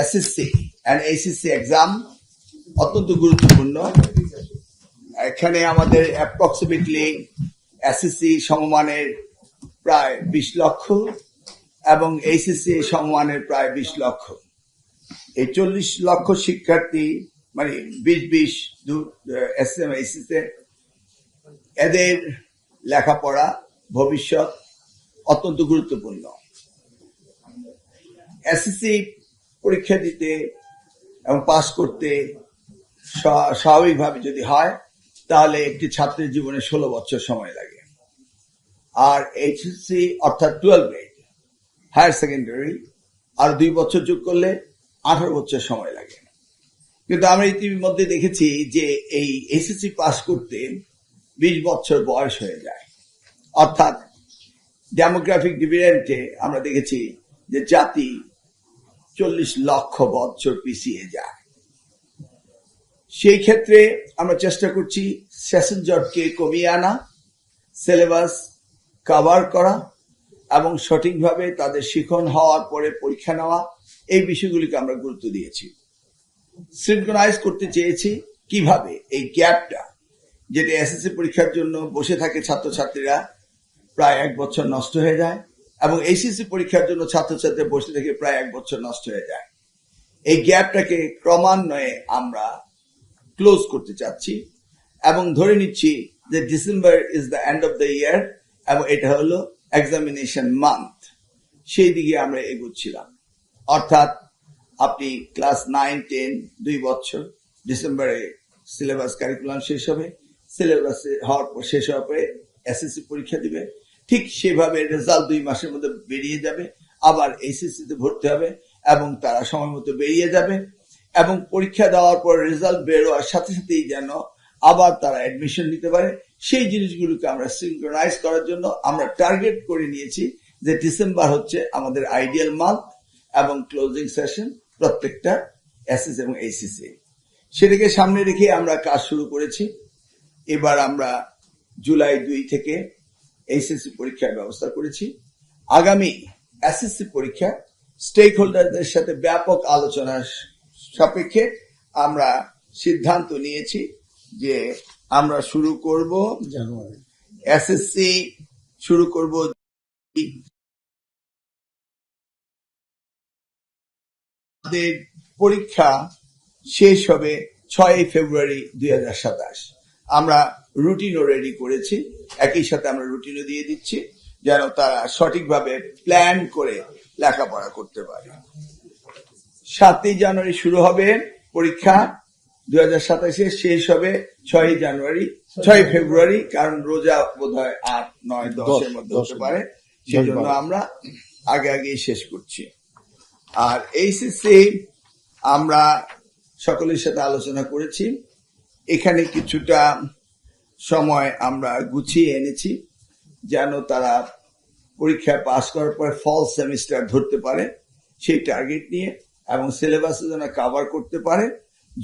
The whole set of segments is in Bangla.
এসএসসি এন্ড এইচএসসি এক্সাম অত্যন্ত গুরুত্বপূর্ণ। এখানে আমাদের অ্যাপ্রক্সিমেটলি এসএসসি সমমানের প্রায় 20 লক্ষ এবং এইচএসসি সমমানের প্রায় 20 লক্ষ। এই 40 লক্ষ শিক্ষার্থী মানে 20 এইচএসসি এদের লেখাপড়া ভবিষ্যৎ অত্যন্ত গুরুত্বপূর্ণ। এসএসসি পরীক্ষা দিতে এবং পাস করতে স্বাভাবিকভাবে যদি হয় তাহলে একটি ছাত্রের জীবনে 16 বছর সময় লাগে। আর এইচএসসি অর্থাৎ 12 গ্রেড হায়ার সেকেন্ডারি আর 2 বছর যোগ করলে 18 বছর সময় লাগে। কিন্তু আমরা ইতিমধ্যে দেখেছি যে এই এইচএসসি পাস করতে 20 বছর বয়স হয়ে যায়। অর্থাৎ ডেমোগ্রাফিক ডিভিডেন্টে আমরা দেখেছি যে জাতি 40 লক্ষ বছর পিছিয়ে যায়। সেই ক্ষেত্রে আমরা চেষ্টা করছি সেশন জটকে কমিয়ে আনা, সিলেবাস কভার করা এবং সঠিকভাবে তাদের শিখন হওয়ার পরে পরীক্ষা নেওয়া, এই বিষয়গুলিকে আমরা গুরুত্ব দিয়েছি। সিনক্রোনাইজ করতে চেয়েছি কিভাবে এই গ্যাপটা, যেটা এসএসসি পরীক্ষার জন্য বসে থাকে ছাত্রছাত্রীরা প্রায় 1 বছর নষ্ট হয়ে যায় এবং এইচএসসি পরীক্ষার জন্য ছাত্রছাত্রীরা বসে থেকে প্রায় 1 বছর নষ্ট হয়ে যায়। এই গ্যাপটাকে ক্রমান্বয়ে আমরা ক্লোজ করতে চাচ্ছি এবং ধরে নিচ্ছি যে December is the end of the year এবং এটা হলো এক্সামিনেশন মান্থ। সেই দিকে আমরা এগোচ্ছিলাম। অর্থাৎ আপনি ক্লাস 9, 10 2 বছর, ডিসেম্বরে সিলেবাস কারিকুলাম শেষ হবে, সিলেবাস হওয়ার পর শেষ হওয়ার পরে এসএসসি পরীক্ষা দিবে। ঠিক সেভাবে রেজাল্ট 2 মাসের মধ্যে বেরিয়ে যাবে, আবার এইচএসসি তে ভর্তি হবে এবং তারা সময় মতো বেরিয়ে যাবে এবং পরীক্ষা দেওয়ার পর রেজাল্ট বেরোয়ার সাথে সাথেই যেন আবার তারা অ্যাডমিশন নিতে পারে। সেই জিনিসগুলোকে আমরা সিনক্রোনাইজ করার জন্য আমরা টার্গেট করে নিয়েছি যে ডিসেম্বর হচ্ছে আমাদের আইডিয়াল মান্থ এবং ক্লোজিং সেশন প্রত্যেকটা এসএসসি এবং এইচএসসি। সেটাকে সামনে রেখে আমরা কাজ শুরু করেছি। এবার আমরা জুলাই 2 থেকে এইচএসসি পরীক্ষার ব্যবস্থা করেছি। আগামী এসএসসি পরীক্ষা স্টেক হোল্ডারদের সাথে ব্যাপক আলোচনার সাপেক্ষে আমরা সিদ্ধান্ত নিয়েছি যে আমরা শুরু করব জানুয়ারি, এসএসসি শুরু করব পরীক্ষা শেষ হবে 6 ফেব্রুয়ারি 2027। আমরা রুটিনও রেডি করেছি, একই সাথে আমরা রুটিনও দিয়ে দিচ্ছি যেন তারা সঠিকভাবে প্ল্যান করে লেখাপড়া করতে পারে। 7 জানুয়ারি শুরু হবে পরীক্ষা 2027, শেষ হবে 6 ফেব্রুয়ারি, কারণ রোজা বোধহয় 8, 9, 10 এর মধ্যে হতে পারে, সেই জন্য আমরা আগে শেষ করছি। আর এইচএসসি আমরা সকলের সাথে আলোচনা করেছি, এখানে কিছুটা সময় আমরা গুছিয়ে এনেছি যেন তারা পরীক্ষা পাস করার পর ফল সেমিস্টার ধরতে পারে সেই টার্গেট নিয়ে এবং সিলেবাস যেন কভার করতে পারে।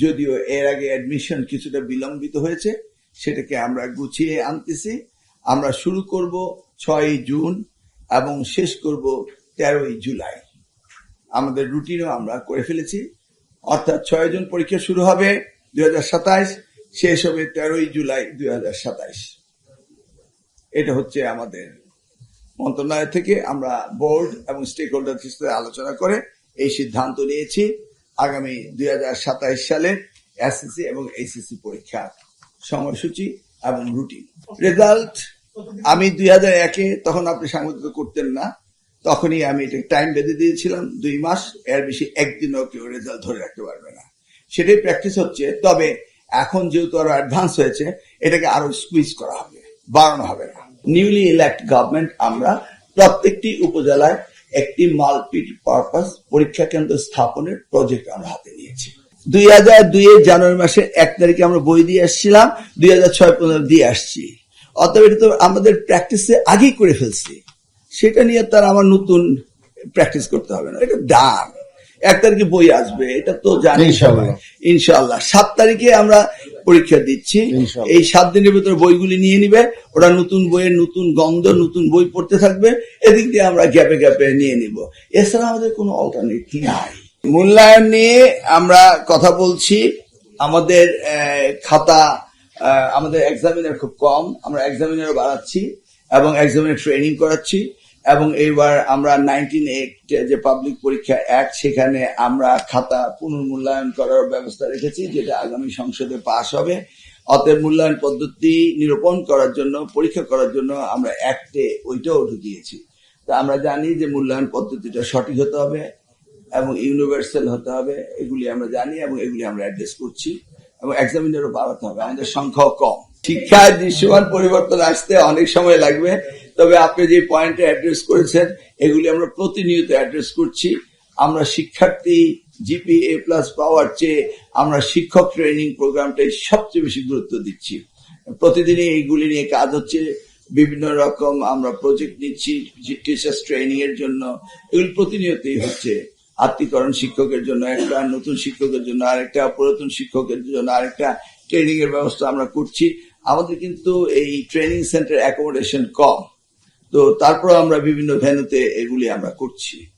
যদিও এর আগে অ্যাডমিশন কিছুটা বিলম্বিত হয়েছে, সেটাকে আমরা গুছিয়ে আনতেছি। আমরা শুরু করব 6 জুন এবং শেষ করব 13 জুলাই। আমাদের রুটিনও আমরা করে ফেলেছি, অর্থাৎ 6 জুন পরীক্ষা শুরু হবে 2027, শেষ হবে 13 জুলাই 2027। এটা হচ্ছে আমাদের মন্ত্রণালয় থেকে আমরা বোর্ড এবং স্টেক হোল্ডারদের সাথে আলোচনা করে এই সিদ্ধান্ত নিয়েছি আগামী 2027 সালের এসএসসি এবং এইচএসসি পরীক্ষা সময়সূচি এবং রুটিন। রেজাল্ট আমি 2001-এ, তখন আপনি সাংবাদিকতা করতেন না, তখনই আমি এটা টাইম বেঁধে দিয়েছিলাম 2 মাস, এর বেশি একদিনও কেউ রেজাল্ট ধরে রাখতে পারবে না। সেটাই প্র্যাকটিস হচ্ছে। তবে এখন যেহেতু আরো অ্যাডভান্স হয়েছে, এটাকে আরো স্কুইজ করা হবে, বাড়ানো হবে না। নিউলি ইলেক্ট গভর্নমেন্ট আমরা প্রত্যেকটি উপজেলায় একটি মাল্টি পারপাস পরীক্ষা কেন্দ্র স্থাপনের প্রজেক্ট আমরা হাতে নিয়েছি। 2002 জানুয়ারি মাসের 1 তারিখে আমরা বই দিয়ে আসছিলাম, 2006 পর্যন্ত দিয়ে আসছি। অতএব এটা তো আমাদের প্র্যাকটিসে আগেই করে ফেলছি, সেটা নিয়ে তার আমার নতুন প্র্যাকটিস করতে হবে না। এটা ডান, 1 তারিখে বই আসবে, এটা তো জানি সবাই। ইনশাআল্লাহ 7 তারিখে আমরা পরীক্ষা দিচ্ছি। এই 7 দিনের ভিতরে বইগুলি নিয়ে নিবে, ওরা নতুন বইয়ের নতুন গন্ধ, নতুন বই পড়তে থাকবে, এদিক দিয়ে আমরা গ্যাপে নিয়ে নিব। এছাড়া আমাদের কোনো অল্টারনেটিভ নাই। মূল্যায়ন নিয়ে আমরা কথা বলছি। আমাদের খাতা, আমাদের এক্সামিনার খুব কম, আমরা এক্সামিনারও বাড়াচ্ছি এবং এক্সামিনার ট্রেনিং করাচ্ছি। এবং এইবার আমরা 19 যে পাবলিক পরীক্ষা অ্যাক্ট, সেখানে আমরা খাতা পুনর্মূল্যায়ন করার ব্যবস্থা রেখেছি, যেটা আগামী সংসদে পাশ হবে। অতএব মূল্যায়ন পদ্ধতি নিরূপণ করার জন্য, পরীক্ষা করার জন্য আমরা অ্যাক্টে ওইটাও ঢুকিয়েছি। তা আমরা জানি যে মূল্যায়ন পদ্ধতিটা সঠিক হতে হবে এবং ইউনিভার্সাল হতে হবে, এগুলি আমরা জানি এবং এগুলি আমরা অ্যাড্রেস করছি। এবং এক্সামিনারও বাড়াতে হবে, আমাদের সংখ্যাও কম। শিক্ষায় দৃশ্যমান পরিবর্তন আসতে অনেক সময় লাগবে, তবে আপনি যে পয়েন্টে অ্যাড্রেস করেছেন এগুলি আমরা প্রতিনিয়ত অ্যাড্রেস করছি। আমরা শিক্ষার্থী জিপিএ প্লাস পাওয়ার চেয়ে আমরা শিক্ষক ট্রেনিং প্রোগ্রামটাই সবচেয়ে বেশি গুরুত্ব দিচ্ছি। প্রতিদিনই এইগুলি নিয়ে কাজ হচ্ছে, বিভিন্ন রকম আমরা প্রজেক্ট নিচ্ছি টিচার্স ট্রেনিং এর জন্য। এগুলি প্রতিনিয়তই হচ্ছে। আত্মীকরণ শিক্ষকের জন্য একটা, নতুন শিক্ষকের জন্য আরেকটা, পুরাতন শিক্ষকের জন্য আরেকটা ট্রেনিং এর ব্যবস্থা আমরা করছি। আমাদের কিন্তু এই ট্রেনিং সেন্টার অ্যাকোমোডেশন কম, তো তারপর আমরা বিভিন্ন ভেন্যুতে এগুলি আমরা করছি।